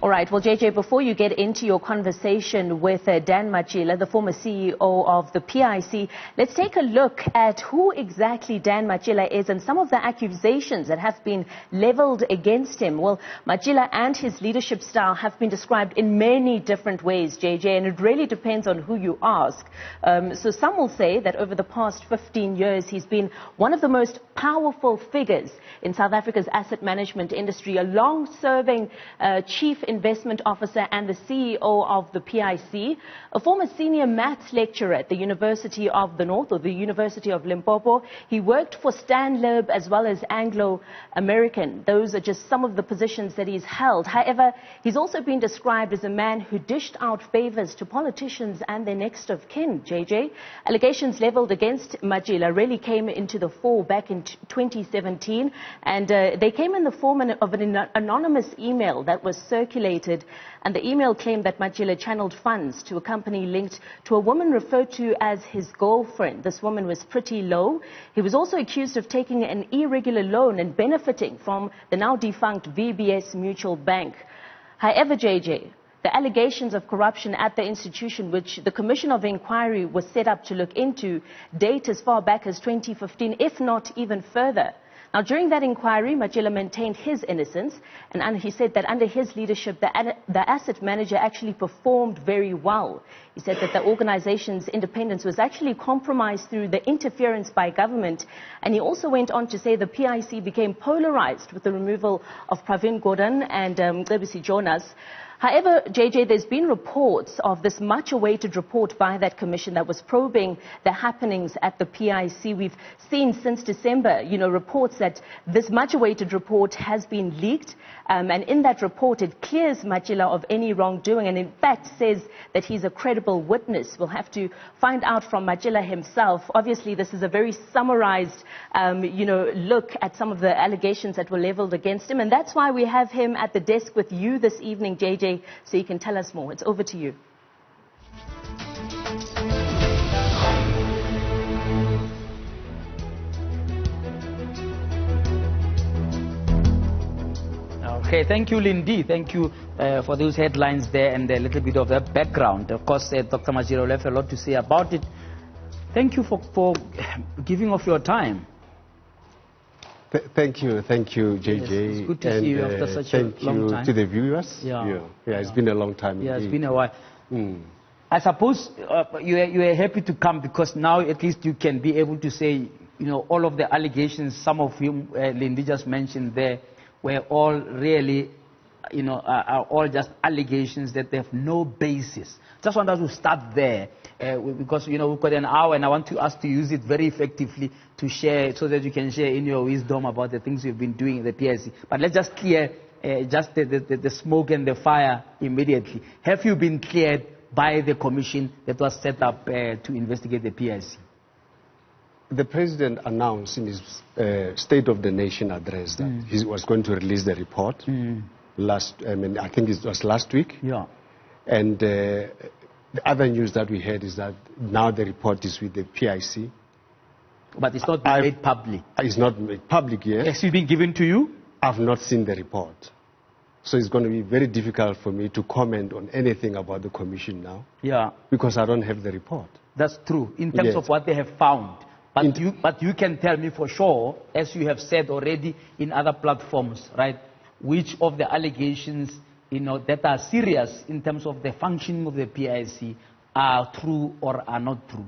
All right, well, JJ, before you get into your conversation with Dan Matjila, the former CEO of the PIC, let's take a look at who exactly Dan Matjila is and some of the accusations that have been leveled against him. Well, Matjila and his leadership style have been described in many different ways, JJ, and it really depends on who you ask. So some will say that over the past 15 years, he's been one of the most powerful figures in South Africa's asset management industry, a long-serving chief investment officer and the CEO of the PIC, a former senior maths lecturer at the University of the North or the University of Limpopo. He worked for Stanlib as well as Anglo-American. Those are just some of the positions that he's held. However, he's also been described as a man who dished out favors to politicians and their next of kin, JJ. Allegations leveled against Matjila really came into the fore back in 2017, and they came in the form of an anonymous email that was circulated, and the email claimed that Matjila channeled funds to a company linked to a woman referred to as his girlfriend. This woman was Pretty Low. He was also accused of taking an irregular loan and benefiting from the now defunct VBS Mutual Bank. However, JJ, the allegations of corruption at the institution, which the Commission of Inquiry was set up to look into, date as far back as 2015, if not even further. Now, during that inquiry, Matjila maintained his innocence, and he said that under his leadership, the asset manager actually performed very well. He said that the organization's independence was actually compromised through the interference by government, and he also went on to say the PIC became polarized with the removal of Pravin Gordhan and Cebisi Jonas. However, JJ, there's been reports of this much-awaited report by that commission that was probing the happenings at the PIC. We've seen since December, reports that this much-awaited report has been leaked. And in that report, it clears Matjila of any wrongdoing and, in fact, says that he's a credible witness. We'll have to find out from Matjila himself. Obviously, this is a very summarized, look at some of the allegations that were leveled against him. And that's why we have him at the desk with you this evening, JJ, so you can tell us more. It's over to you. Okay, thank you, Lindy. Thank you for those headlines there and a little bit of the background. Of course, Dr. Matjila will have a lot to say about it. Thank you for giving of your time. Thank you, JJ. Yes, it's good to see you after such a long time. Thank you to the viewers. Yeah, it's been a long time. Yeah, it's been a while. I suppose you are happy to come because now at least you can be able to say, all of the allegations, some of whom Lindy just mentioned there, were all really, are all just allegations that they have no basis. Just want us to start there because, we've got an hour and I want us to use it very effectively to share so that you can share in your wisdom about the things you've been doing in the PIC. But let's just clear just the smoke and the fire immediately. Have you been cleared by the commission that was set up to investigate the PIC? The president announced in his State of the Nation address that he was going to release the report I think it was last week. Yeah. And the other news that we heard is that now the report is with the PIC. But it's not been made public. It's not made public yet. Has it been given to you? I've not seen the report. So it's going to be very difficult for me to comment on anything about the commission now. Yeah. Because I don't have the report. That's true, in terms of what they have found. But you can tell me for sure, as you have said already in other platforms, right, which of the allegations, that are serious in terms of the functioning of the PIC are true or are not true.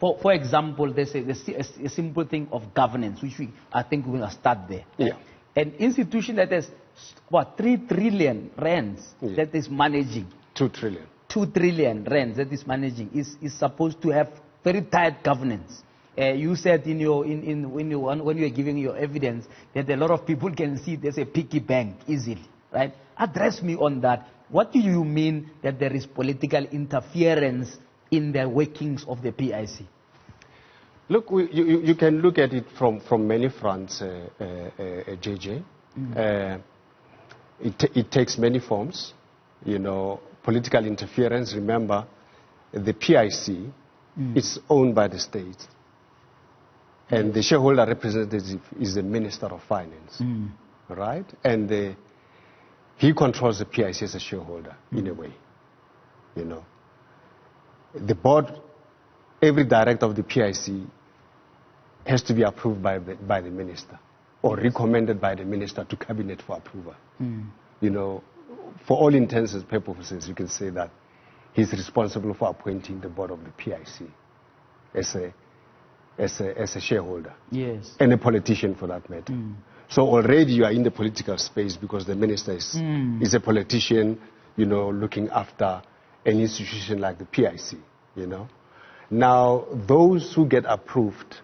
For example, there's a simple thing of governance, which I think we're going to start there. Yeah. An institution that has, 3 trillion rands that is managing. 2 trillion. 2 trillion rands that is managing is supposed to have very tight governance. You said when you were giving your evidence that a lot of people can see there's a piggy bank easily, right? Address me on that. What do you mean that there is political interference in the workings of the PIC? Look, you can look at it from many fronts, JJ. It takes many forms. Political interference. Remember, the PIC is owned by the state. And the shareholder representative is the Minister of Finance, right? And he controls the PIC as a shareholder, in a way. You know, the board, every director of the PIC has to be approved by the minister, or recommended by the minister to cabinet for approval. You know, for all intents and purposes, you can say that he's responsible for appointing the board of the PIC as a shareholder. Yes. And a politician, for that matter. So already you are in the political space because the minister is a politician, you know, looking after an institution like the PIC, you know. Now, those who get approved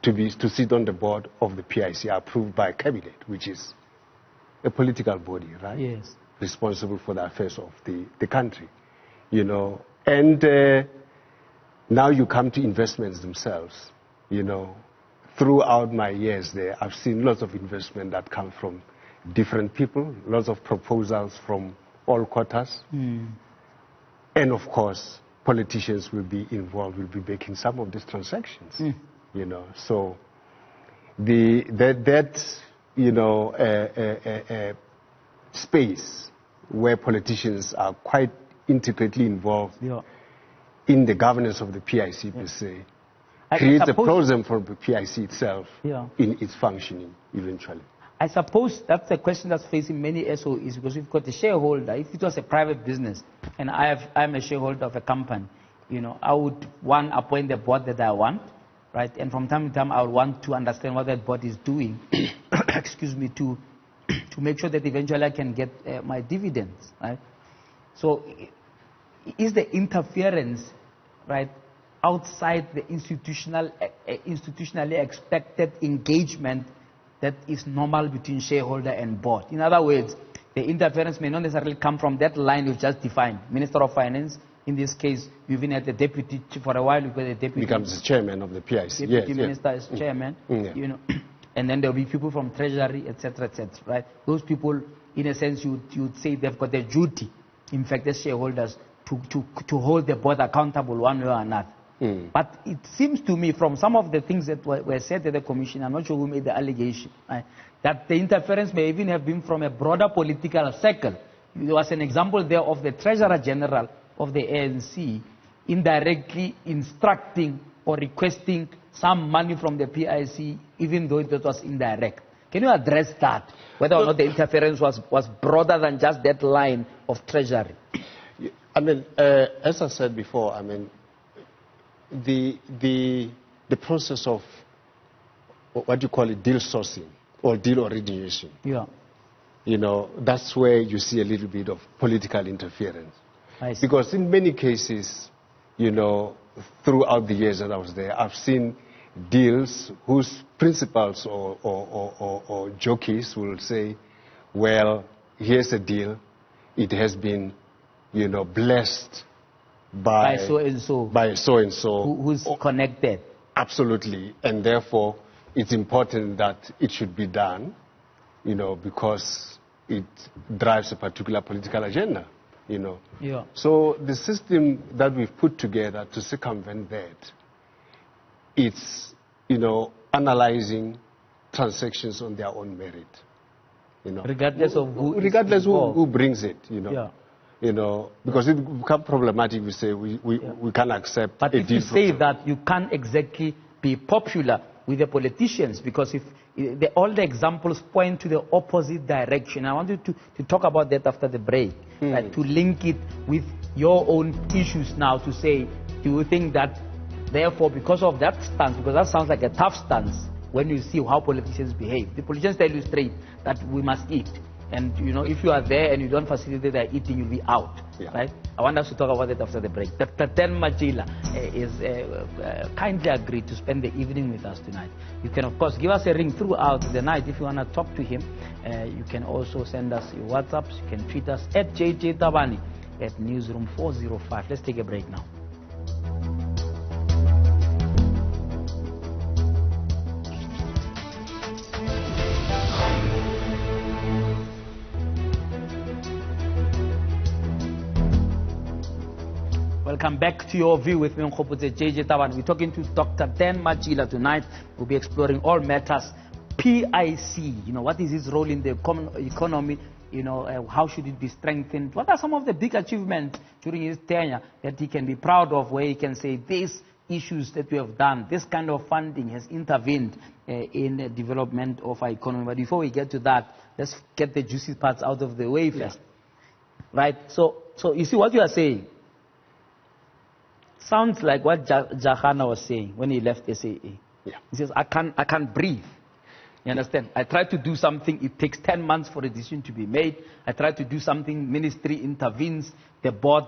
to sit on the board of the PIC are approved by cabinet, which is a political body, right? Yes. Responsible for the affairs of the country, you know. And now you come to investments themselves, you know. Throughout my years there, I've seen lots of investment that come from different people, lots of proposals from all quarters. And of course, politicians will be involved, will be making some of these transactions, you know. So that you know, space where politicians are quite intricately involved in the governance of the PIC per se, creates a problem for the PIC itself in its functioning eventually. I suppose that's the question that's facing many SOEs, because we've got a shareholder. If it was a private business and I'm a shareholder of a company, you know, I would, one, appoint the board that I want, right? And from time to time, I would want to understand what that board is doing, excuse me, to make sure that eventually I can get my dividends, right? So is the interference, right, outside the institutionally expected engagement that is normal between shareholder and board? In other words, the interference may not necessarily come from that line you've just defined. Minister of Finance, in this case, you've been at the deputy for a while. You've got the deputy becomes the chairman of the PIC. Deputy minister is chairman, you know, and then there'll be people from Treasury, etc., right? Those people, in a sense, you'd say they've got the duty, in fact, as shareholders, to hold the board accountable one way or another. But it seems to me, from some of the things that were said at the commission, I'm not sure who made the allegation, right, that the interference may even have been from a broader political circle. There was an example there of the Treasurer General of the ANC indirectly instructing or requesting some money from the PIC, even though that was indirect. Can you address that, whether or not the interference was broader than just that line of Treasury? I mean, as I said before, I mean, the process of what you call it, deal sourcing or deal origination. You know, that's where you see a little bit of political interference. Because in many cases, you know, throughout the years that I was there, I've seen deals whose principals or jockeys will say, well, here's a deal. It has been, you know, blessed by so-and-so. By so-and-so. Who's connected. Absolutely. And therefore, it's important that it should be done, you know, because it drives a particular political agenda, you know. So the system that we've put together to circumvent that, it's, you know, analyzing transactions on their own merit, you know. Regardless of who brings it, you know. You know, because it becomes problematic. We say we can't accept. But if you say that, you can't exactly be popular with the politicians, because if all the examples point to the opposite direction. I want you to talk about that after the break, right, to link it with your own issues now, to say, do you think that, therefore, because of that stance, because that sounds like a tough stance when you see how politicians behave. The politicians tell you straight that we must eat. And, you know, if you are there and you don't facilitate their eating, you'll be out, right? I want us to talk about it after the break. Dr. Dan Matjila is kindly agreed to spend the evening with us tonight. You can, of course, give us a ring throughout the night if you want to talk to him. You can also send us your WhatsApps. You can tweet us at JJ Tabane at Newsroom 405. Let's take a break now. Welcome back to Your View with me, JJ Tabane. We're talking to Dr. Dan Matjila tonight. We'll be exploring all matters. PIC, you know, what is its role in the economy, how should it be strengthened? What are some of the big achievements during his tenure that he can be proud of, where he can say these issues that we have done, this kind of funding has intervened in the development of our economy? But before we get to that, let's get the juicy parts out of the way first. Right? So you see what you are saying sounds like what Jahana was saying when he left SAA. Yeah. He says, I can't breathe. You understand? I try to do something, it takes 10 months for a decision to be made. I try to do something, ministry intervenes, the board,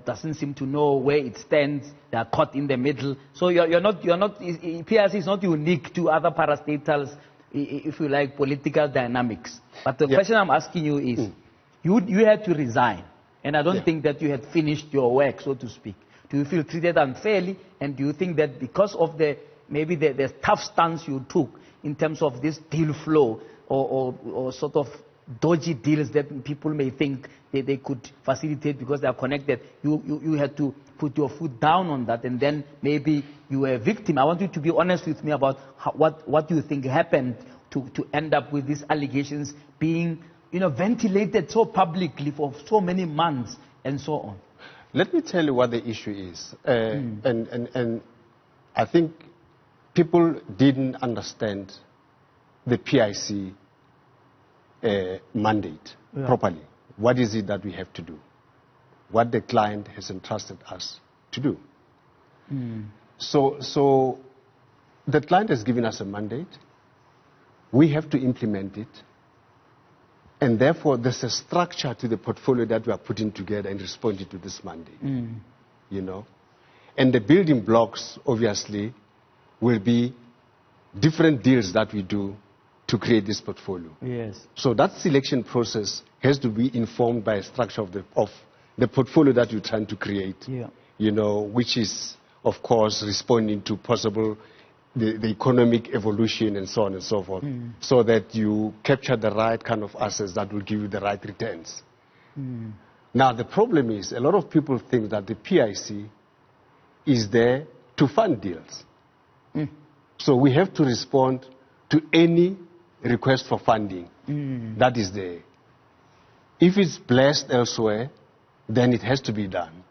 doesn't seem to know where it stands. They are caught in the middle. So PRC is not unique to other parastatals, if you like, political dynamics. But the question I'm asking you is, you had to resign, and I don't think that you had finished your work, so to speak. Do you feel treated unfairly, and do you think that because of maybe the tough stance you took in terms of this deal flow or sort of dodgy deals that people may think they could facilitate because they are connected, you had to put your foot down on that, and then maybe you were a victim? I want you to be honest with me about what you think happened to end up with these allegations being ventilated so publicly for so many months and so on. Let me tell you what the issue is. And I think people didn't understand the PIC mandate properly. What is it that we have to do? What the client has entrusted us to do. So the client has given us a mandate. We have to implement it. And therefore, there's a structure to the portfolio that we are putting together in responding to this mandate. And the building blocks, obviously, will be different deals that we do to create this portfolio. Yes. So that selection process has to be informed by a structure of the portfolio that you're trying to create. Which is, of course, responding to possible the economic evolution and so on and so forth, so that you capture the right kind of assets that will give you the right returns. Now, the problem is a lot of people think that the PIC is there to fund deals. So we have to respond to any request for funding that is there. If it's blessed elsewhere, then it has to be done.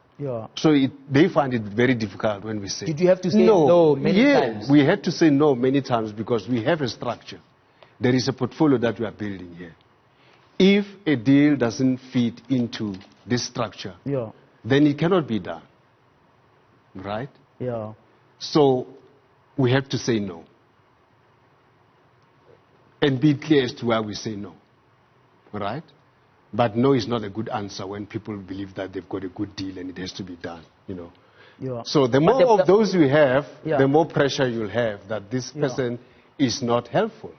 So they find it very difficult when we say. Did you have to say no many times? We had to say no many times because we have a structure. There is a portfolio that we are building here. If a deal doesn't fit into this structure, then it cannot be done. Right? So we have to say no. And be clear as to why we say no. Right? But no is not a good answer when people believe that they've got a good deal and it has to be done, So the more of those you have, the more pressure you'll have that this person is not helpful.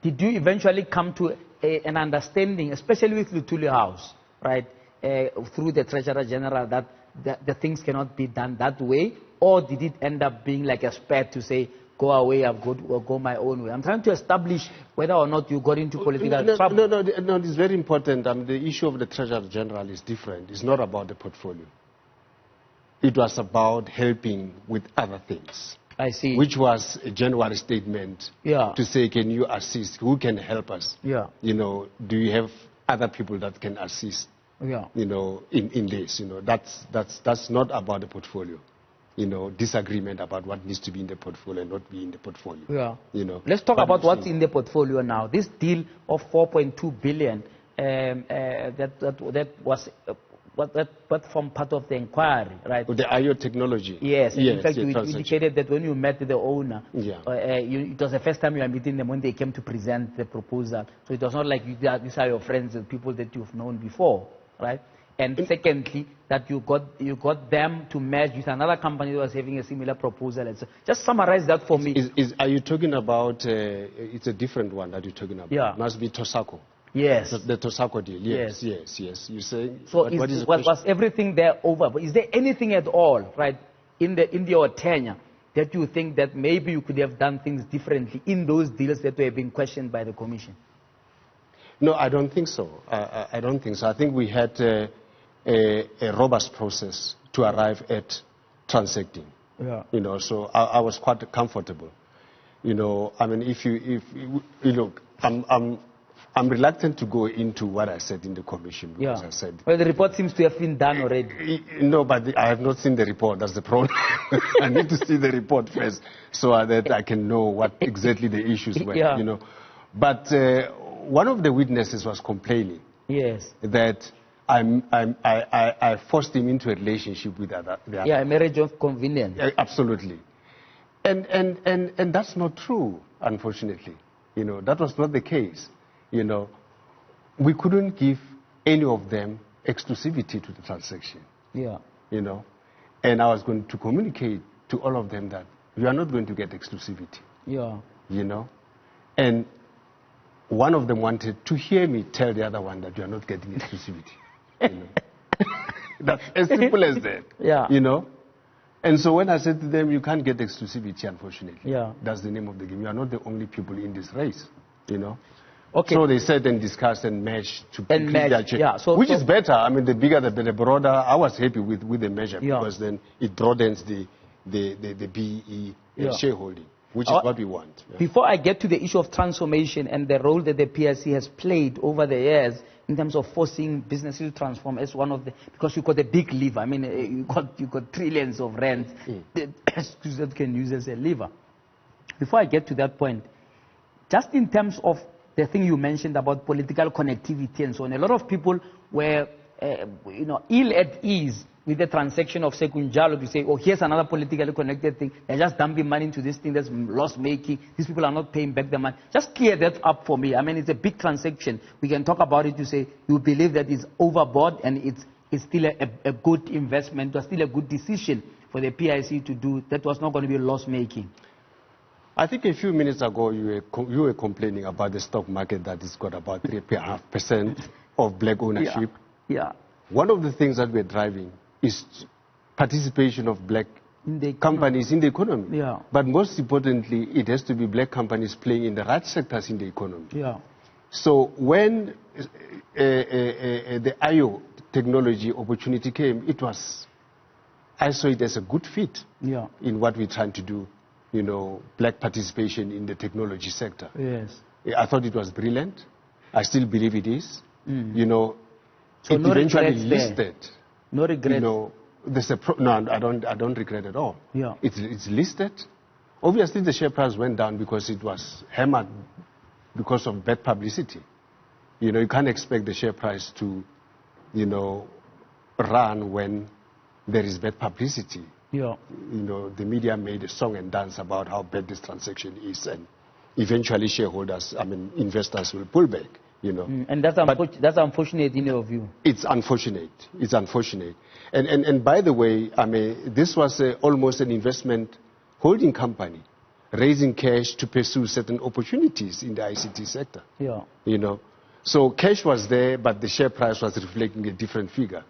Did you eventually come to an understanding, especially with Luthuli House, right, through the Treasurer General, that the things cannot be done that way? Or did it end up being like a spat to say, go away, I've got to go my own way? I'm trying to establish whether or not you got into political trouble. No, it's very important. The issue of the Treasurer General is different. It's not about the portfolio. It was about helping with other things. I see. Which was a January statement to say, can you assist? Who can help us? Do you have other people that can assist? In this? That's not about the portfolio. Disagreement about what needs to be in the portfolio and not be in the portfolio. Let's talk about what's in the portfolio now. This deal of 4.2 billion that was what from part of the inquiry, right? The IO technology. Yes. In fact, you indicated that when you met the owner, it was the first time you were meeting them when they came to present the proposal. So it was not like these are your friends and people that you've known before, right? And secondly, that you got them to merge with another company that was having a similar proposal. Just summarize that for me. Are you talking about, it's a different one that you're talking about. It must be Tosako. Yes. The Tosako deal. Yes. You say. So was everything there over? But is there anything at all, right, in your tenure that you think that maybe you could have done things differently in those deals that were being questioned by the Commission? No, I don't think so. I don't think so. I think we had a robust process to arrive at transacting. So I was quite comfortable. I mean, if you look, I'm I'm reluctant to go into what I said in the commission because I said... Well, the report seems to have been done already. No, but I have not seen the report. That's the problem. I need to see the report first so that I can know what exactly the issues were, you know. But one of the witnesses was complaining that I forced him into a relationship with the other. A marriage of convenience. Absolutely. And that's not true, unfortunately. You know, that was not the case. You know, we couldn't give any of them exclusivity to the transaction. You know, and I was going to communicate to all of them that you are not going to get exclusivity. You know, and one of them wanted to hear me tell the other one that you are not getting exclusivity. You know? That's as simple as that. You know, and so when I said to them, you can't get exclusivity, unfortunately. That's the name of the game. You are not the only people in this race. You know. So they sat and discussed and matched to their change, which is better. I mean, the bigger, the better, broader. I was happy with the measure because then it broadens the BEE shareholding, which is what we want. Before I get to the issue of transformation and the role that the PIC has played over the years in terms of forcing businesses to transform as one of the, because you've got a big lever. I mean, you got trillions of rands that can use as a lever. Before I get to that point, just in terms of the thing you mentioned about political connectivity and so on, a lot of people were, ill at ease with the transaction of Sekunjalo to say, oh, here's another politically connected thing. They're just dumping money into this thing that's loss-making. These people are not paying back the money. Just clear that up for me. I mean, it's a big transaction. We can talk about it to say you believe that it's overboard and it's still a good investment or still a good decision for the PIC to do. That was not going to be loss-making. I think a few minutes ago you were complaining about the stock market that it's got about 3.5% of black ownership. One of the things that we're driving is participation of black companies in the economy. But most importantly, it has to be black companies playing in the right sectors in the economy. So when the IO technology opportunity came, I saw it as a good fit in what we're trying to do. You know, black participation in the technology sector. I thought it was brilliant. I still believe it is. You know, so it no eventually listed. No regrets. You know, no, I don't regret at all. It's listed. Obviously, the share price went down because it was hammered because of bad publicity. You know, you can't expect the share price to, you know, run when there is bad publicity. You know, the media made a song and dance about how bad this transaction is, and eventually investors will pull back, you know. And that's unfortunate in your view. It's unfortunate. It's unfortunate. And by the way, I mean, this was almost an investment holding company, raising cash to pursue certain opportunities in the ICT sector. You know, so cash was there, but the share price was reflecting a different figure.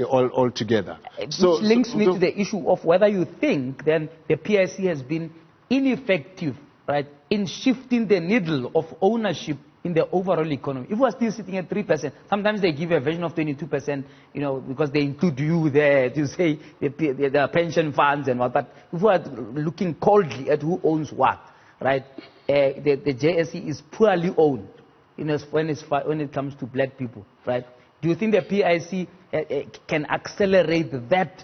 All together. Which links me to the issue of whether you think then the PIC has been ineffective, right, in shifting the needle of ownership in the overall economy. If we're still sitting at 3%, sometimes they give a version of 22%, you know, because they include you there to say the pension funds and what. But if we're looking coldly at who owns what, right, the JSE is poorly owned, you know, when it comes to black people, right? Do you think the PIC can accelerate that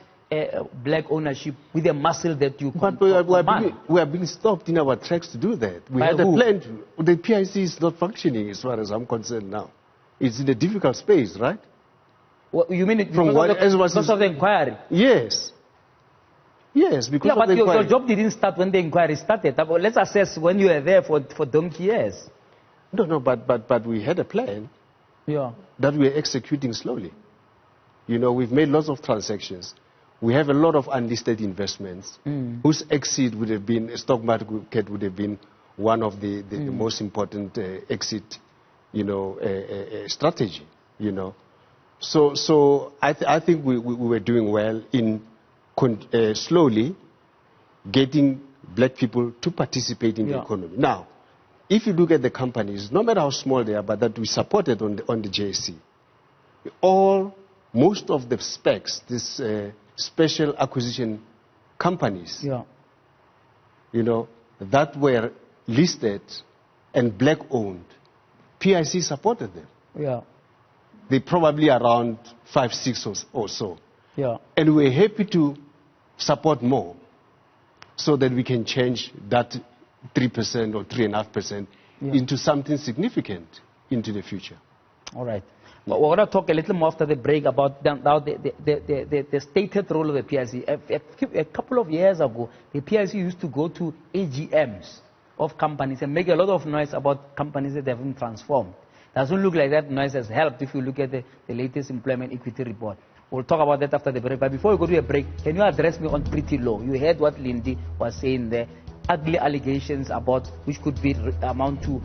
black ownership with the muscle that you But we are being stopped in our tracks to do that. We had a plan. The PIC is not functioning as far as I'm concerned now. It's in a difficult space, right? What, you mean because of the inquiry? Yes. Yes, because of the inquiry. But your job didn't start when the inquiry started. Let's assess when you were there for donkey years. No, but we had a plan. That we are executing slowly. You know, we've made lots of transactions. We have a lot of unlisted investments whose exit would have been, stock market would have been one of the most important exit, you know, strategy, you know. So I think we were doing well in slowly getting black people to participate in the economy. Now, if you look at the companies, no matter how small they are, but that we supported on the JSE, most of the specs, this special acquisition companies, you know, that were listed and black owned, PIC supported them. Yeah. They probably around 5, 6 or so. Yeah. And we're happy to support more so that we can change that 3% or 3.5% into something significant into the future. All right. Well, we're going to talk a little more after the break about the stated role of the PIC. A couple of years ago, the PIC used to go to AGMs of companies and make a lot of noise about companies that haven't transformed. Doesn't look like that noise has helped if you look at the latest employment equity report. We'll talk about that after the break. But before we go to a break, can you address me on Pretty Law? You heard what Lindy was saying there. Ugly allegations about which could be amount to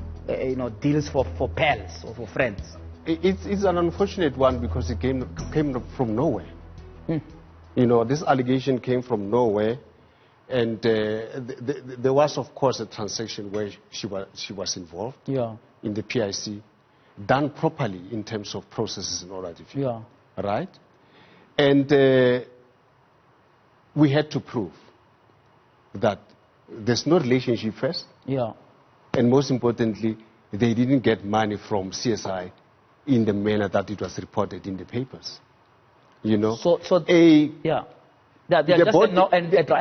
deals for pals or for friends. It's an unfortunate one because it came from nowhere. This allegation came from nowhere, and there was, of course, a transaction where she was involved in the PIC, done properly in terms of processes and all that. Right? And we had to prove that there's no relationship first. And most importantly, they didn't get money from CSI in the manner that it was reported in the papers. They're just a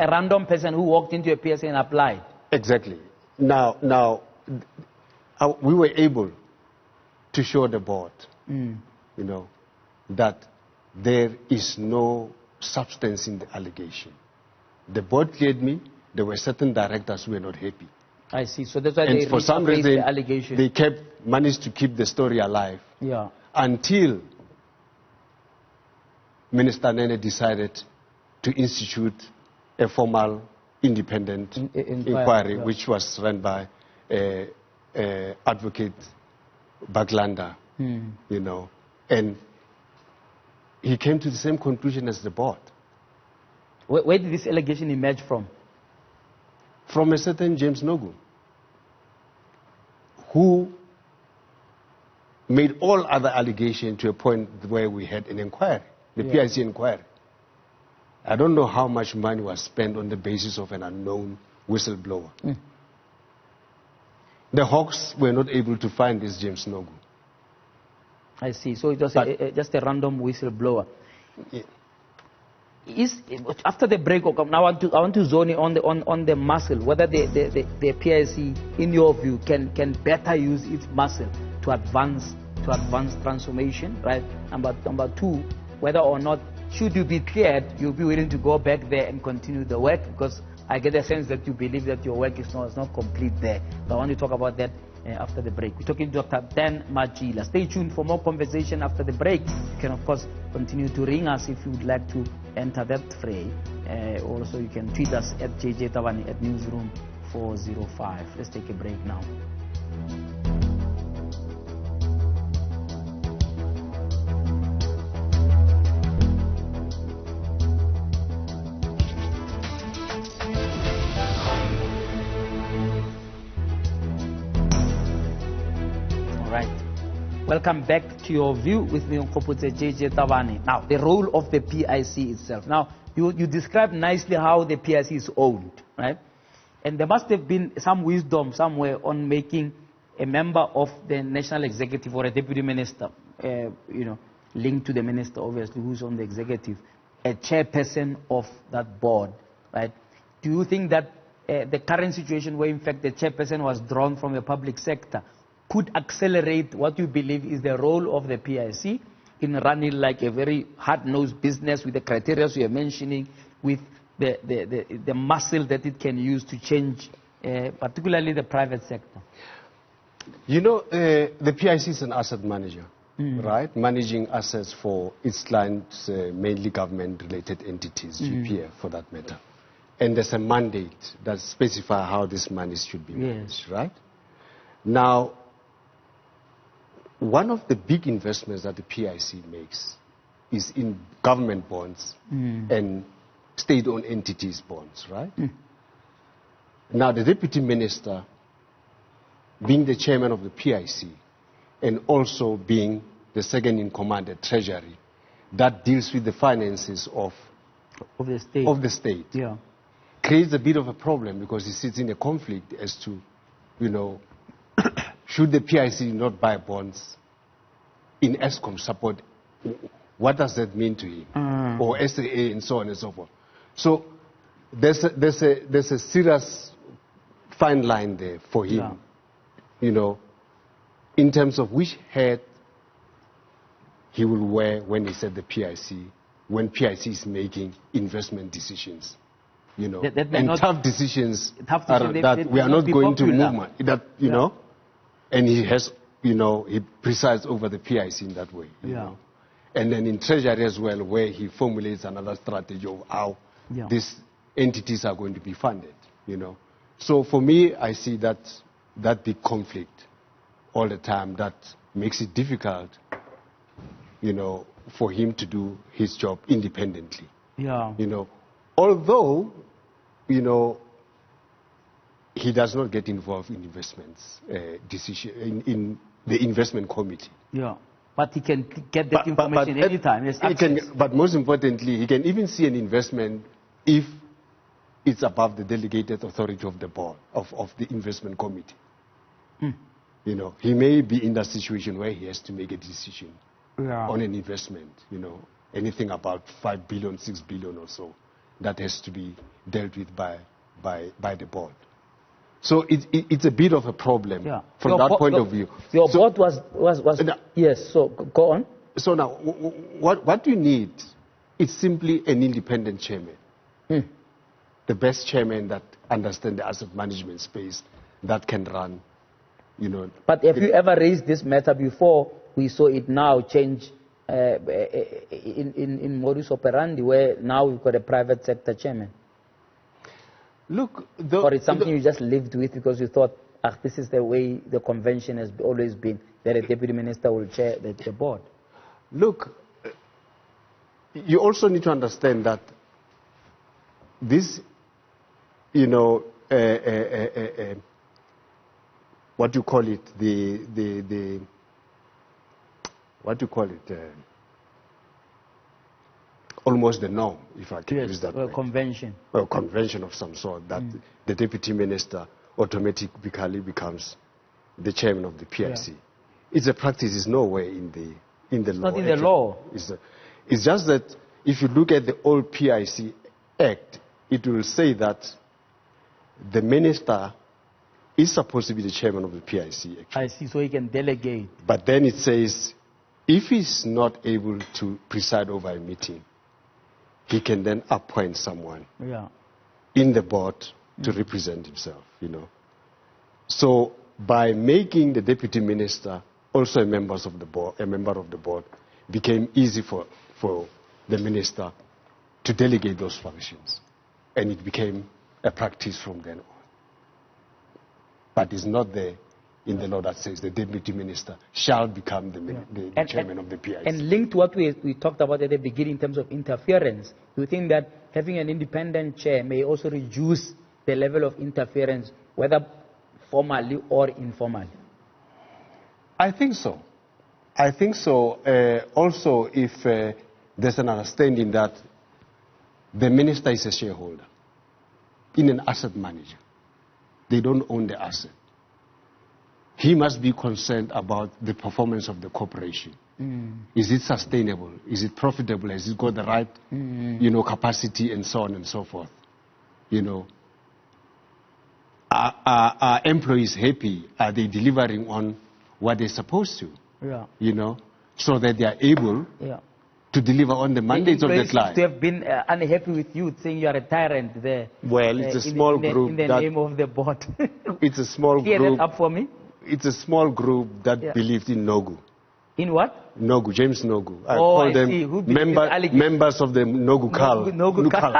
random person who walked into a PSA and applied. Exactly. Now, we were able to show the board, that there is no substance in the allegation. The board cleared me. There were certain directors who were not happy. I see. So that's why and for some reason, the allegation. They managed to keep the story alive until Minister Nene decided to institute a formal independent inquiry, which was run by Advocate Baglander, and he came to the same conclusion as the board. Where did this allegation emerge from? From a certain James Nogu, who made all other allegations to a point where we had an inquiry, the PIC inquiry. I don't know how much money was spent on the basis of an unknown whistleblower. The Hawks were not able to find this James Nogu. I see. So it was just a random whistleblower. After the break, now I want to zone in on the muscle, whether the PIC, in your view, can better use its muscle to advance transformation, right? Number two, whether or not, should you be cleared, you'll be willing to go back there and continue the work, because I get a sense that you believe that your work is not complete there. But I want to talk about that after the break. We're talking to Dr. Dan Matjila. Stay tuned for more conversation after the break. You can, of course, continue to ring us if you would like to enter that fray. Also, you can tweet us at JJ Tabane at Newsroom 405. Let's take a break now. Welcome back to Your View with me on Koputse JJ Tabane. Now, the role of the PIC itself. Now, you described nicely how the PIC is owned, right? And there must have been some wisdom somewhere on making a member of the national executive or a deputy minister, linked to the minister, obviously, who's on the executive, a chairperson of that board, right? Do you think that the current situation where, in fact, the chairperson was drawn from the public sector could accelerate what you believe is the role of the PIC in running like a very hard-nosed business with the criteria you are mentioning, with the muscle that it can use to change, particularly the private sector? The PIC is an asset manager, right? Managing assets for its clients, mainly government-related entities, GPF for that matter. And there's a mandate that specifies how this money should be managed, right? Now, one of the big investments that the PIC makes is in government bonds and state-owned entities bonds, right? Now, the deputy minister, being the chairman of the PIC and also being the second in command at Treasury, that deals with the finances of the state, creates a bit of a problem because he sits in a conflict as to, should the PIC not buy bonds in ESCOM support? What does that mean to him? Or SAA and so on and so forth. So there's a serious fine line there for him, you know, in terms of which hat he will wear when he's at the PIC, when PIC is making investment decisions, you know, and tough decisions that we are not going to move, that, you know, and he has, you know, he presides over the PIC in that way, you know. And then in Treasury as well, where he formulates another strategy of how these entities are going to be funded, you know. So for me, I see that big conflict all the time that makes it difficult, you know, for him to do his job independently. You know, although, you know, he does not get involved in investments decision in the investment committee. But he can get that information anytime. But most importantly, he can even see an investment if it's above the delegated authority of the board, of the investment committee. You know, he may be in that situation where he has to make a decision on an investment, you know, anything about 5 billion, 6 billion or so, that has to be dealt with by the board. So it's a bit of a problem from that point of view. Your board was yes, so go on. So now, what you need is simply an independent chairman. The best chairman that understands the asset management space, that can run, you know. But have you ever raised this matter before? We saw it now change in modus operandi, where now we've got a private sector chairman. Look, or it's something you just lived with because you thought, this is the way the convention has always been, that a deputy minister will chair the board. Look, you also need to understand that this, you know, what you call it, almost the norm, if I can use that word. Convention. Well, convention of some sort, that the deputy minister automatically becomes the chairman of the PIC. It's a practice, it's nowhere in the law. Not in the law. It's just that if you look at the old PIC Act, it will say that the minister is supposed to be the chairman of the PIC. Actually. I see, so he can delegate. But then it says, if he's not able to preside over a meeting, he can then appoint someone in the board to represent himself, you know. So by making the deputy minister also a member of the board, became easy for the minister to delegate those functions. And it became a practice from then on. But it's not there in the law that says the deputy minister shall become the chairman of the PIC. And linked to what we talked about at the beginning in terms of interference, do you think that having an independent chair may also reduce the level of interference, whether formally or informally? I think so. I think so. Also, if there's an understanding that the minister is a shareholder in an asset manager, they don't own the asset. He must be concerned about the performance of the corporation. Is it sustainable? Is it profitable? Has it got the right, you know, capacity and so on and so forth? You know, are employees happy? Are they delivering on what they're supposed to? You know, so that they are able to deliver on the mandates of the client. To have been unhappy with you, saying you are a tyrant there. Well, it's a small group. In the name of the board. It's a small group. Clear that up for me. It's a small group that believed in Nogu. In what? Nogu, James Nogu. I call them members of the Nogu cult. Nogu cult.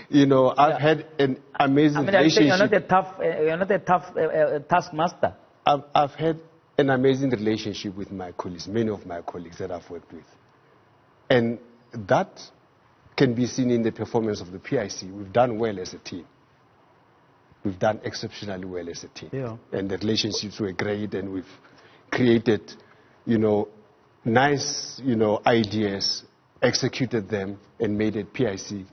You know, I've had an amazing relationship. You're not a tough taskmaster. I've had an amazing relationship with my colleagues, many of my colleagues that I've worked with. And that can be seen in the performance of the PIC. We've done well as a team. We've done exceptionally well as a team. And the relationships were great, and we've created, you know, nice, you know, ideas, executed them, and made it PIC,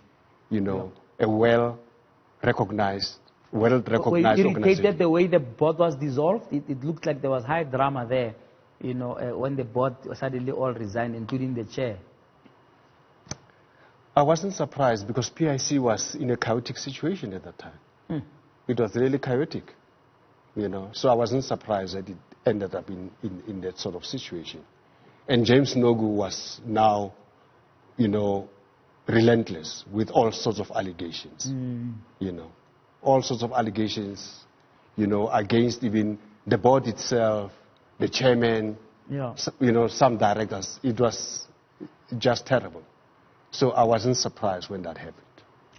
you know, a well-recognized well-recognized Were you organization. irritated the way the board was dissolved? It looked like there was high drama there, you know, when the board suddenly all resigned, including the chair. I wasn't surprised because PIC was in a chaotic situation at that time. It was really chaotic, you know. So I wasn't surprised that it ended up in that sort of situation. And James Nogu was now, you know, relentless with all sorts of allegations, you know. All sorts of allegations, you know, against even the board itself, the chairman, you know, some directors. It was just terrible. So I wasn't surprised when that happened.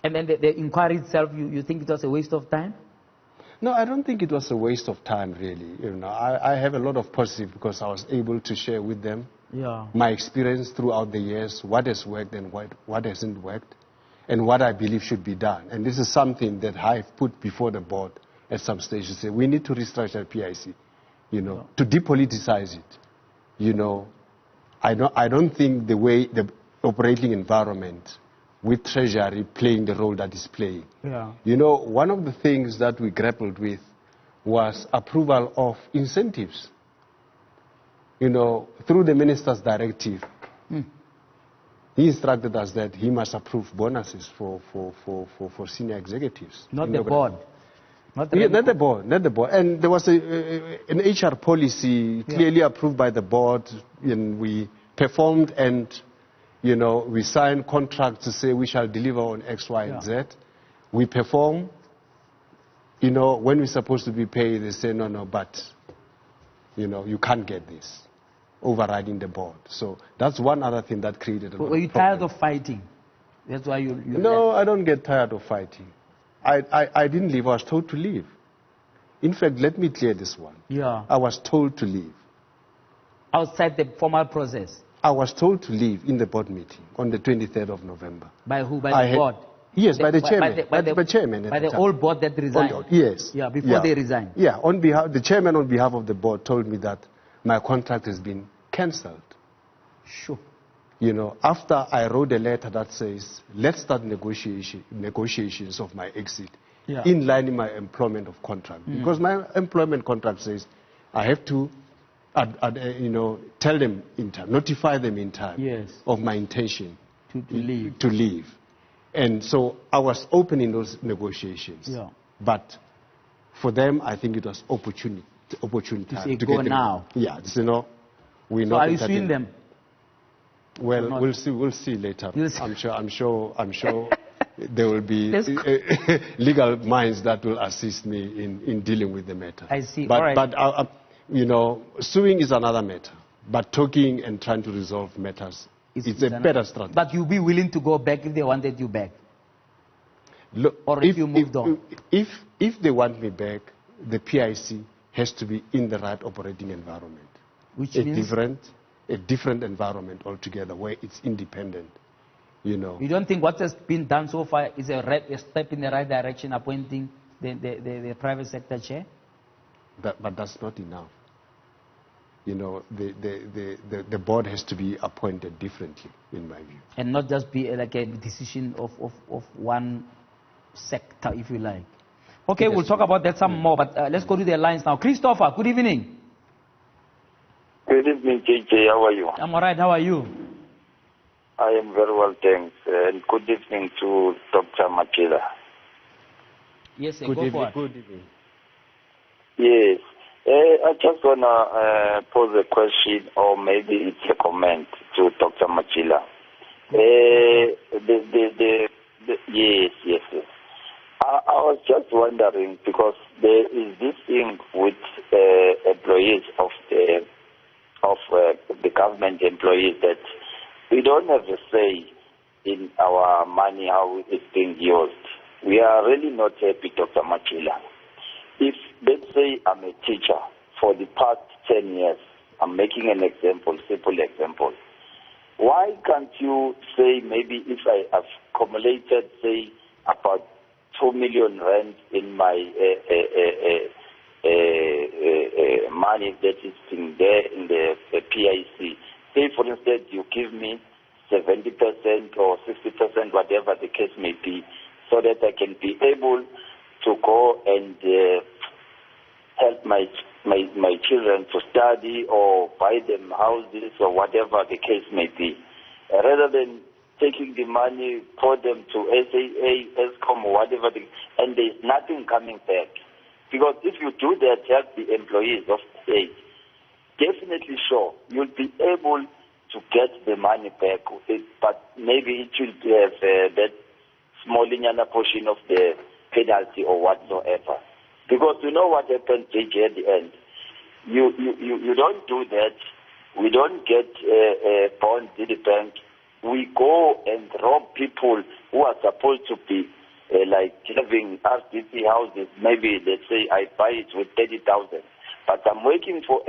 And then the inquiry itself, you think it was a waste of time? No, I don't think it was a waste of time, really. You know, I have a lot of positive because I was able to share with them my experience throughout the years, what has worked and what hasn't worked, and what I believe should be done. And this is something that I've put before the board at some stage to say, we need to restructure PIC, you know, to depoliticize it. You know, I don't think the way the operating environment with Treasury playing the role that it's playing. You know, one of the things that we grappled with was approval of incentives. You know, through the minister's directive, he instructed us that he must approve bonuses for senior executives. Not the board. Not the board. And there was an HR policy clearly approved by the board, and we performed and, you know, we signed contracts to say we shall deliver on X, Y, and Z. We perform. You know, when we're supposed to be paid, they say, no, but, you know, you can't get this, overriding the board. So that's one other thing that created a lot of problems. Were you tired of fighting? That's why you No, I don't get tired of fighting. I didn't leave. I was told to leave. In fact, let me clear this one. I was told to leave. Outside the formal process? I was told to leave in the board meeting on the 23rd of November. By who? By the board? Yes, by the chairman. By the chairman. By the old board that resigned? Yes. Yeah, before they resigned? Yeah, the chairman on behalf of the board told me that my contract has been cancelled. Sure. You know, after I wrote a letter that says, let's start negotiations of my exit in line with my employment of contract. Because my employment contract says I have to, you know, tell them in time, notify them in time of my intention to leave. To leave. And so I was open in those negotiations. But for them, I think it was opportunity to say, to go get now. Yeah, you know, we're so not. Are you suing them? Well, we'll see later. I'm sure there will be legal minds that will assist me in dealing with the matter. I see. But you know, suing is another matter. But talking and trying to resolve matters, it's a better strategy. But you'll be willing to go back if they wanted you back? Look, or if you moved on? If they want me back, the PIC has to be in the right operating environment. Which means? A different environment altogether where it's independent, you know. You don't think what has been done so far is a step in the right direction, appointing the private sector chair? But that's not enough. You know, the board has to be appointed differently, in my view. And not just be like a decision of one sector, if you like. Okay, we'll talk about that some more, but let's go to the lines now. Christopher, good evening. Good evening, JJ. How are you? I'm all right. How are you? I am very well, thanks. And good evening to Dr. Matjila. Yes, sir. Go for it. Good evening. Yes. I just want to pose a question, or maybe it's a comment to Dr. Matjila. Yes. I was just wondering, because there is this thing with employees of the government employees, that we don't have a say in our money, how it's being used. We are really not happy, Dr. Matjila. If, let's say, I'm a teacher for the past 10 years, I'm making an example, simple example. Why can't you say, maybe if I have accumulated, say, about 2 million rand in my money that is in there in the PIC. Say, for instance, you give me 70% or 60%, whatever the case may be, so that I can be able to go and help my children to study or buy them houses or whatever the case may be, rather than taking the money, pour them to SAA, ESCOM, or whatever, and there's nothing coming back. Because if you do that, help the employees of the state, definitely sure, you'll be able to get the money back, but maybe it will have that small portion of the penalty or whatsoever. Because you know what happens, JJ, at the end. You don't do that. We don't get bonds in the bank. We go and rob people who are supposed to be like having RDP houses. Maybe let's say I buy it with 30,000, but I'm working for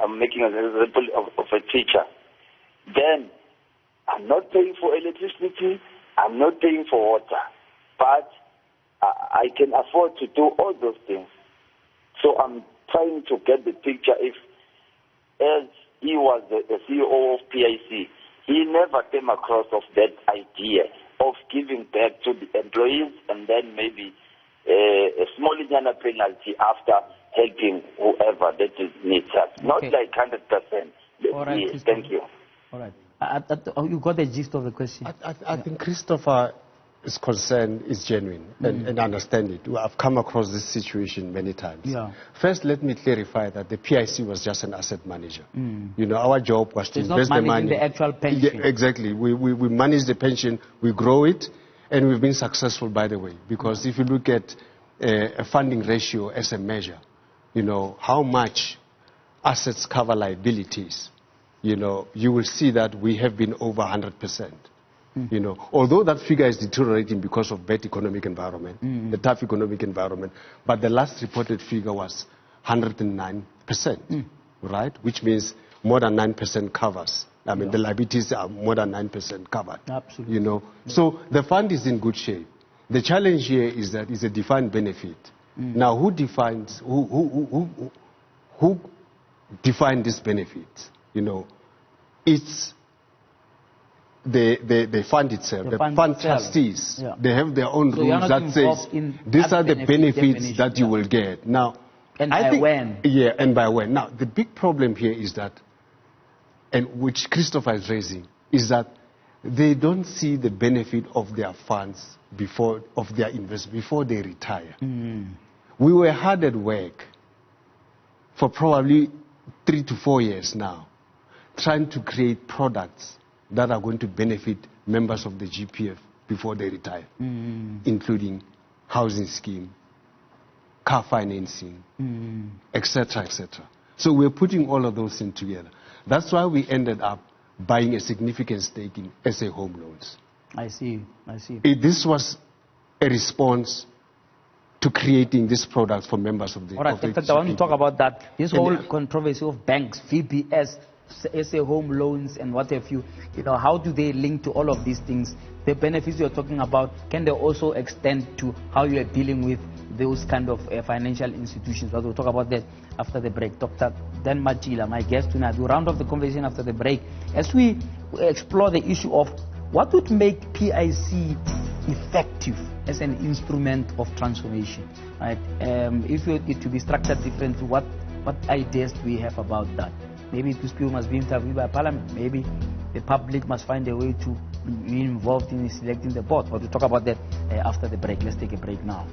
I'm making an example of a teacher. Then I'm not paying for electricity. I'm not paying for water, but I can afford to do all those things. So I'm trying to get the picture. If, as he was the CEO of PIC, he never came across of that idea of giving back to the employees and then maybe a small penalty after helping whoever that is needs us. Not like 100%. All right, yes, thank you. All right. You got the gist of the question. I think Christopher's concern is genuine and understand it. I've come across this situation many times. Yeah. First, let me clarify that the PIC was just an asset manager. You know, our job was to invest the money. The actual pension. Yeah, exactly. We manage the pension, we grow it, and we've been successful, by the way, because if you look at a funding ratio as a measure, you know, how much assets cover liabilities, you know, you will see that we have been over 100%. You know, although that figure is deteriorating because of bad economic environment, the tough economic environment, but the last reported figure was 109%, right? Which means more than 9% covers. I mean, the liabilities are more than 9% covered. Absolutely. You know, so the fund is in good shape. The challenge here is that it's a defined benefit. Now, who defines who defined this benefit? You know, it's the fund itself, the fund trustees. Yeah. They have their own rules that says these are the benefits that you will get. Now, and by when? Yeah, and by when. Now, the big problem here is that, and which Christopher is raising, is that they don't see the benefit of their funds before they retire. We were hard at work for probably 3 to 4 years now, trying to create products that are going to benefit members of the GPF before they retire, including housing scheme, car financing, etc., etc. So we're putting all of those in together. That's why we ended up buying a significant stake in SA Home Loans. I see. This was a response to creating this product for members of the... All right, in fact, I want to talk about that. This whole controversy of banks, VBS, SA Home Loans and what have you, how do they link to all of these things? The benefits you're talking about, can they also extend to how you are dealing with those kind of financial institutions? But we'll talk about that after the break. Dr. Dan Matjila, my guest tonight. We'll round off the conversation after the break as we explore the issue of what would make PIC effective as an instrument of transformation. Right? If it to be structured differently, what ideas do we have about that? Maybe these people must be interviewed by Parliament. Maybe the public must find a way to be involved in selecting the board. But we'll talk about that after the break. Let's take a break now.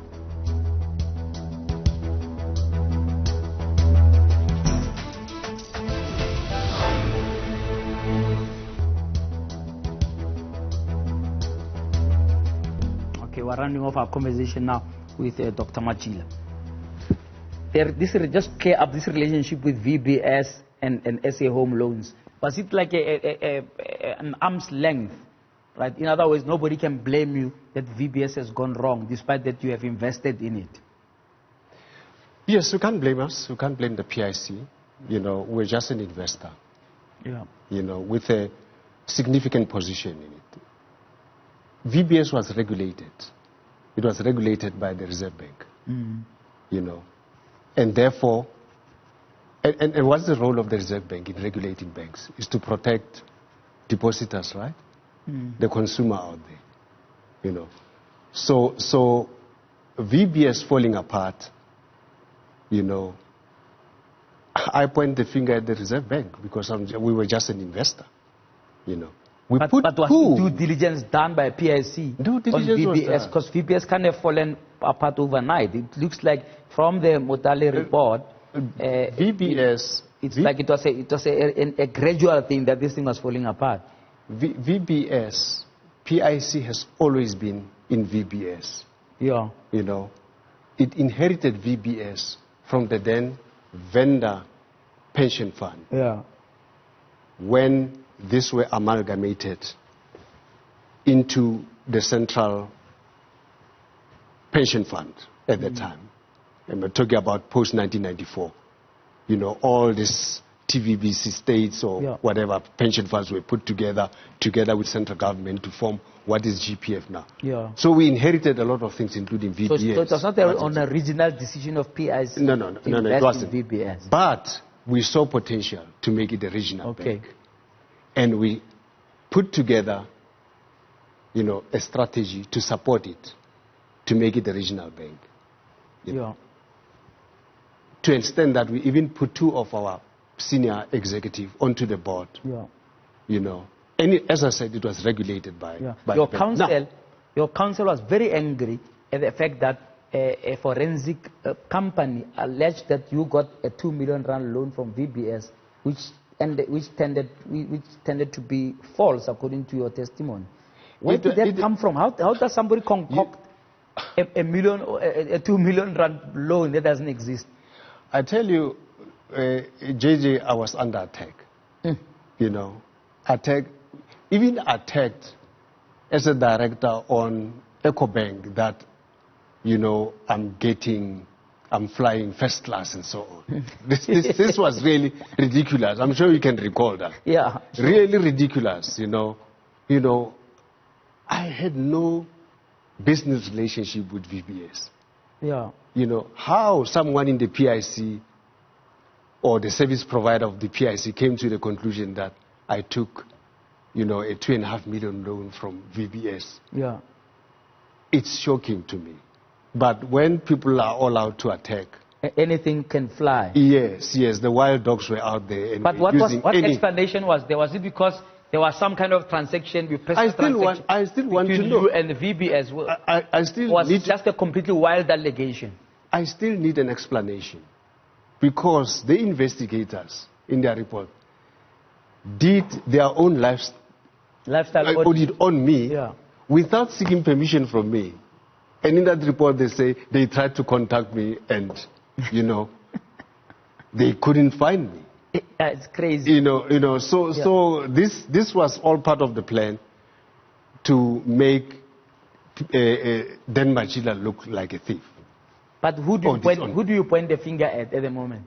Okay, we're rounding off our conversation now with Dr. Matjila. Just clear up this relationship with VBS and SA Home Loans. Was it like an arm's length, right? In other words, nobody can blame you that VBS has gone wrong, despite that you have invested in it. Yes, you can't blame us. You can't blame the PIC. We're just an investor. Yeah. With a significant position in it. VBS was regulated. It was regulated by the Reserve Bank. And therefore, and what's the role of the Reserve Bank in regulating banks? Is to protect depositors, right? The consumer out there. So VBS falling apart, you know, I point the finger at the Reserve Bank because we were just an investor, you know. But was due diligence done by PIC on VBS? Because VBS can't have fallen apart overnight. It looks like from the Motale report, VBS... It's like it was a gradual thing that this thing was falling apart. VBS, PIC has always been in VBS. Yeah. You know, it inherited VBS from the then vendor pension fund. Yeah. When these were amalgamated into the central pension fund at the time. And we're talking about post-1994. You know, all these TVBC states or whatever pension funds were put together with central government to form what is GPF now. Yeah. So we inherited a lot of things, including VBS. So it was not an original decision of PIC no, it wasn't. in VBS. But we saw potential to make it a regional bank. And we put together, you know, a strategy to support it, to make it a regional bank. You know. To an extent that we even put 2 of our senior executives onto the board. Yeah. You know, and as I said, it was regulated by your council. Your council was very angry at the fact that a forensic company alleged that you got a 2 million rand loan from VBS, which tended to be false according to your testimony. Where did that come from? How does somebody concoct a 2 million rand loan that doesn't exist? I tell you, JJ, I was under attack. You know, even attacked as a director on EcoBank that, you know, I'm flying first class and so on. This was really ridiculous. I'm sure you can recall that. Yeah. Sure. Really ridiculous, you know. You know, I had no business relationship with VBS. Yeah. You know, how someone in the PIC or the service provider of the PIC came to the conclusion that I took, you know, a 2.5 million loan from VBS. Yeah. It's shocking to me. But when people are all out to attack... Anything can fly. Yes, the wild dogs were out there. And but what explanation was there? Was it because there was some kind of transaction, I still want to know. You and the VBS? Was it just a completely wild allegation? I still need an explanation. Because the investigators, in their report, did their own lifestyle audit on me without seeking permission from me. And in that report, they say they tried to contact me and, you know, they couldn't find me. It's crazy. You know. So this was all part of the plan to make Dan Matjila look like a thief. But who do you point the finger at the moment?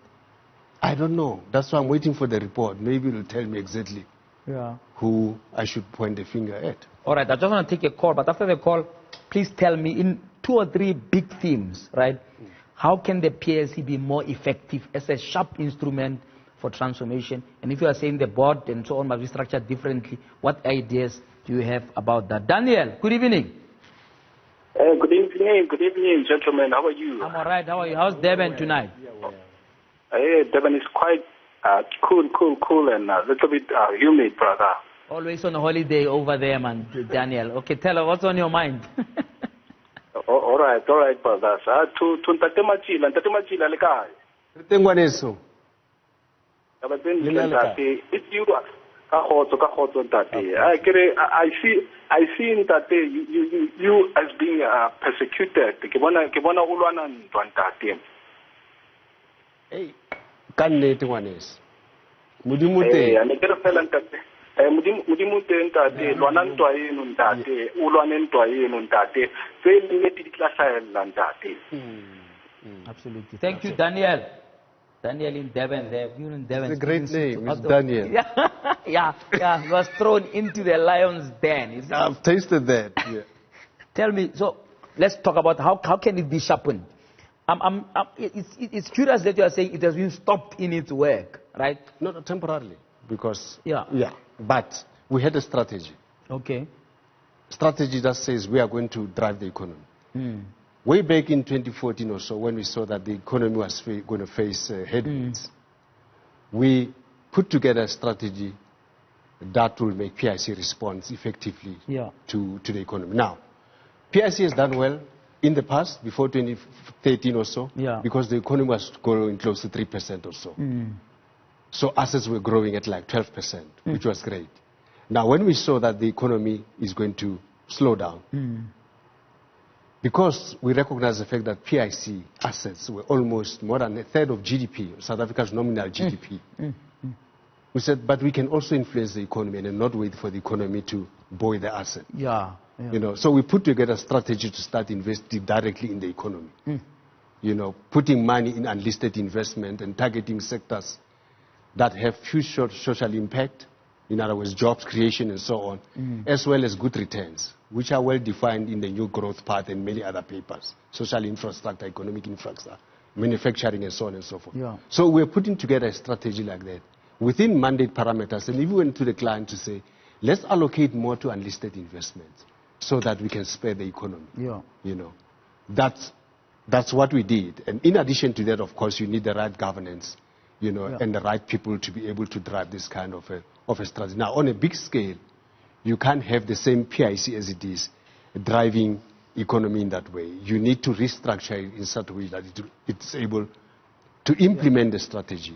I don't know. That's why I'm waiting for the report. Maybe it'll tell me exactly who I should point the finger at. All right. I just want to take a call. But after the call, please tell me in 2 or 3 big themes, right? How can the PLC be more effective as a sharp instrument for transformation? And if you are saying the board and so on must be structured differently, what ideas do you have about that? Daniel, good evening. Good evening, gentlemen. How are you? I'm all right. How are you? How's Tabane tonight? Tabane is quite cool and a little bit humid, brother. Always on a holiday over there, man, Daniel. Okay, tell us what's on your mind. All right, brother. To Ntate Matjila le kae? Re teng ngwaneso. It's you. I see Ntate you as being persecuted. Ke bona o lwana ntwa Ntate. Hey, ka nnete ngwaneso. Modimo teng. Ne ke re fela Ntate. Modimo teng Ntate, lwana ntwa eno Ntate, o lwane ntwa eno Ntate. Tse nnete di tla hlahella Ntate. Absolutely. Thank you, Daniel. Daniel in Tabane there. You're in Tabane. It's a great name, it's Daniel. Yeah. He was thrown into the lion's den. I've tasted that. Yeah. Tell me, so let's talk about how can it be sharpened? It's curious that you are saying it has been stopped in its work, right? Not temporarily, because but we had a strategy. Okay. Strategy that says we are going to drive the economy. way back in 2014 or so, when we saw that the economy was going to face headwinds, we put together a strategy that will make PIC respond effectively to the economy. Now, PIC has done well in the past, before 2013 or so, because the economy was growing close to 3% or so. So assets were growing at like 12%, which was great. Now, when we saw that the economy is going to slow down, because we recognize the fact that PIC assets were almost more than a third of GDP, South Africa's nominal GDP, we said, but we can also influence the economy and not wait for the economy to buoy the asset. You know, so we put together a strategy to start investing directly in the economy. You know, putting money in unlisted investment and targeting sectors that have huge social impact, in other words, jobs creation and so on, as well as good returns, which are well defined in the new growth path and many other papers, social infrastructure, economic infrastructure, manufacturing and so on and so forth. So we're putting together a strategy like that within mandate parameters, and even went to the client to say, let's allocate more to unlisted investments so that we can spare the economy. You know, that's what we did. And in addition to that, of course, you need the right governance, you know, and the right people to be able to drive this kind of a strategy. Now, on a big scale, you can't have the same PIC as it is driving economy in that way. You need to restructure it in such a way that it's able to implement the strategy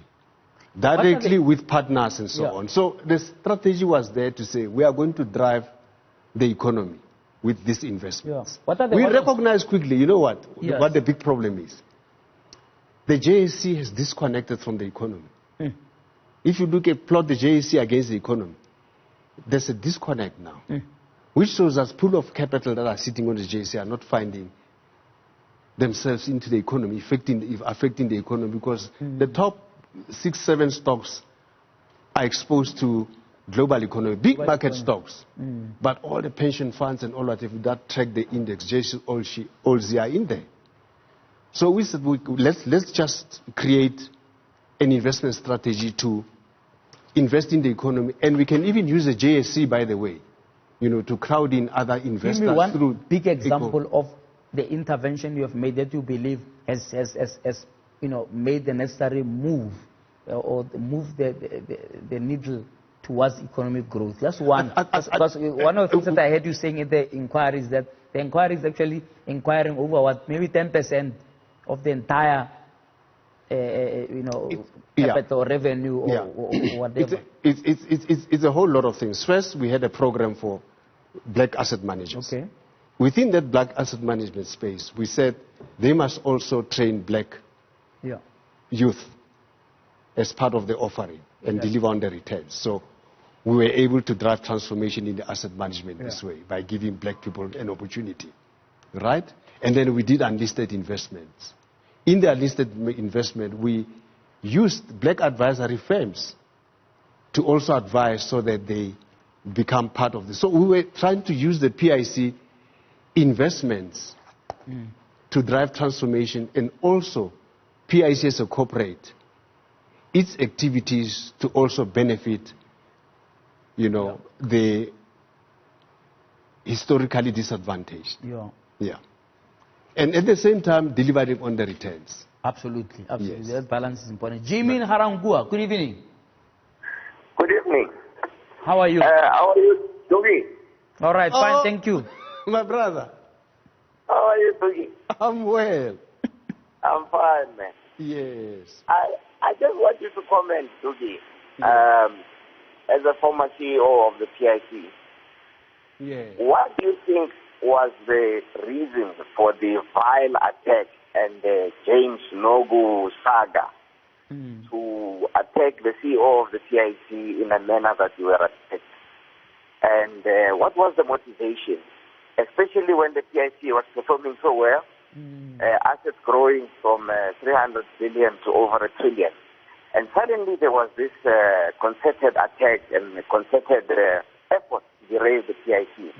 directly with partners and so on. So the strategy was there to say, we are going to drive the economy with these investments. We recognize quickly, you know what the big problem is? The JSE has disconnected from the economy. If you plot the JSE against the economy, there's a disconnect now, which shows us pool of capital that are sitting on the JSE are not finding themselves into the economy, affecting the economy, because the top 6-7 stocks are exposed to global economy, big market stocks, but all the pension funds and all that track the index, all they are in there. So we said, let's just create an investment strategy to invest in the economy, and we can even use the JSE, by the way, you know, to crowd in other investors. Give me one big example of the intervention you have made that you believe has you know, made the necessary move or move the needle towards economic growth. Just one. Because one of the things that I heard you saying in the inquiry is that the inquiry is actually inquiring over maybe 10% of the entire you know, capital revenue or whatever. It's a whole lot of things. First, we had a program for black asset managers. Within that black asset management space, we said they must also train black youth as part of the offering and deliver on the returns. So we were able to drive transformation in the asset management this way by giving black people an opportunity, right? And then we did unlisted investments. In the unlisted investment, we used black advisory firms to also advise so that they become part of this. So we were trying to use the PIC investments to drive transformation, and also PIC as a corporate, its activities to also benefit, you know, the historically disadvantaged. And at the same time, delivering on the returns. Absolutely. That balance is important. Jimmy Harangua, good evening. Good evening. How are you? How are you doing? All right, fine, thank you. My brother. How are you doing? I'm well. I'm fine, man. Yes. I just want you to comment, Dugi, as a former CEO of the PIC. What do you think was the reason for the vile attack and the James Nogu saga to attack the CEO of the PIC in a manner that you were attacked? And what was the motivation, especially when the PIC was performing so well, assets growing from 300 billion to over 1 trillion? And suddenly there was this concerted attack and concerted effort to derail the PIC.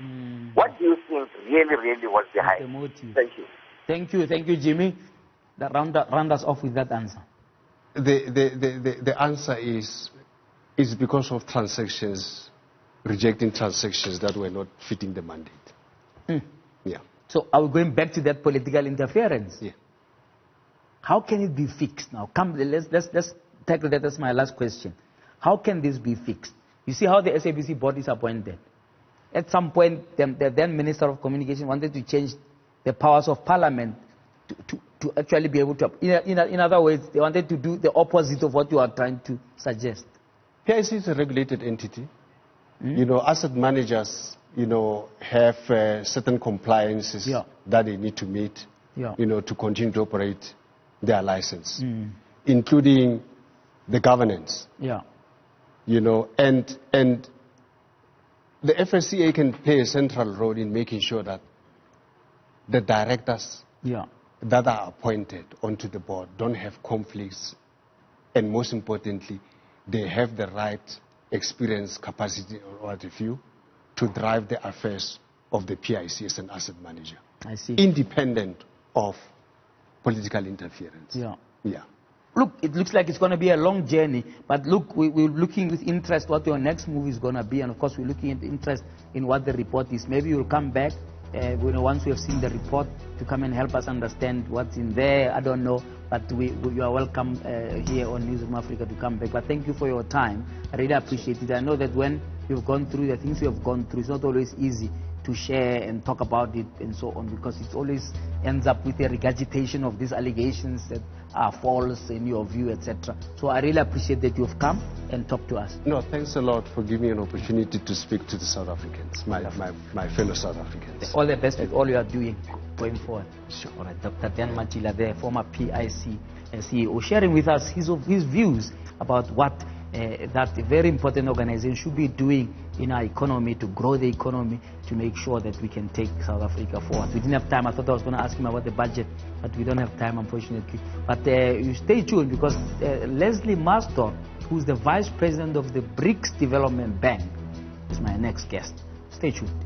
What do you think really was behind? The motive. Thank you. Thank you, Jimmy. Round us off with that answer. The answer is because of transactions, rejecting transactions that were not fitting the mandate. So are we going back to that political interference? Yeah. How can it be fixed now? Come, let's tackle that as my last question. How can this be fixed? You see how the SABC board is appointed. At some point, the then Minister of Communication wanted to change the powers of Parliament to actually be able to, in other words, they wanted to do the opposite of what you are trying to suggest. PIC is a regulated entity. Asset managers, have certain compliances that they need to meet, to continue to operate their license, including the governance. And the FSCA can play a central role in making sure that the directors that are appointed onto the board don't have conflicts, and most importantly, they have the right experience, capacity, or what have you, to drive the affairs of the PIC as an asset manager. I see. Independent of political interference. Look, it looks like it's going to be a long journey, but look, we're looking with interest what your next move is going to be, and of course we're looking at interest in what the report is. Maybe you'll come back once we have seen the report to come and help us understand what's in there. I don't know, but you are welcome here on Newsroom Africa to come back. But thank you for your time. I really appreciate it. I know that when you've gone through the things you have gone through, it's not always easy to share and talk about it and so on, because it always ends up with a regurgitation of these allegations that are false in your view, etc. So I really appreciate that you've come and talked to us. No, thanks a lot for giving me an opportunity to speak to the South Africans, my fellow South Africans. All the best with all you are doing going forward. Sure. All right, Dr. Dan Matjila, the former PIC CEO, sharing with us his views about what that very important organization should be doing in our economy, to grow the economy, to make sure that we can take South Africa forward. We didn't have time. I thought I was going to ask him about the budget, but we don't have time, unfortunately. But you stay tuned, because Leslie Marston, who's the Vice President of the BRICS Development Bank, is my next guest. Stay tuned.